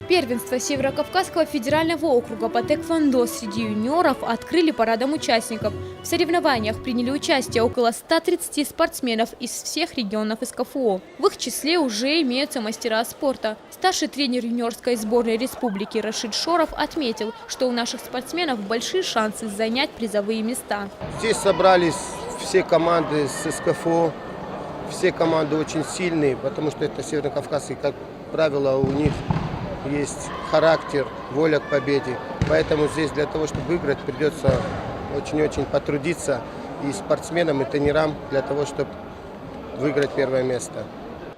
Первенство Северо-Кавказского федерального округа по тэквондо среди юниоров открыли парадом участников. В соревнованиях приняли участие около 130 спортсменов из всех регионов СКФО. В их числе уже имеются мастера спорта. Старший тренер юниорской сборной республики Рашид Шоров отметил, что у наших спортсменов большие шансы занять призовые места. Здесь собрались все команды с СКФО. Все команды очень сильные, потому что это Северо-Кавказские, как правило, у них есть характер, воля к победе. Поэтому здесь для того, чтобы выиграть, придется очень-очень потрудиться и спортсменам, и тренерам для того, чтобы выиграть первое место.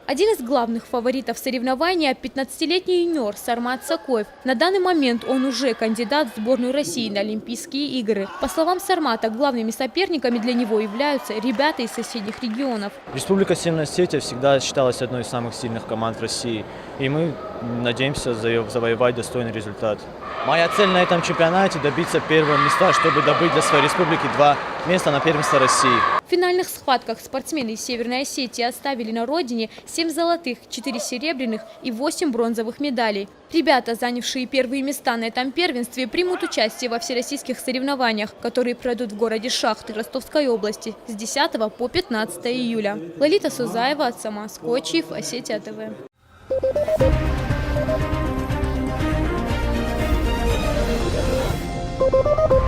Один из главных фаворитов соревнования – 15-летний юниор Сармат Сакоев. На данный момент он уже кандидат в сборную России на Олимпийские игры. По словам Сармата, главными соперниками для него являются ребята из соседних регионов. Республика Северная Осетия всегда считалась одной из самых сильных команд в России. И мы надеемся завоевать достойный результат. Моя цель на этом чемпионате – добиться первого места, чтобы добыть для своей республики 2 места на первенство России. В финальных схватках спортсмены из Северной Осетии оставили на родине 7 золотых, 4 серебряных и 8 бронзовых медалей. Ребята, занявшие первые места на этом первенстве, примут участие во всероссийских соревнованиях, которые пройдут в городе Шахты Ростовской области с 10 по 15 июля. Лолита Сузаева, Самас Кочиев, Осетия ТВ. Thank you.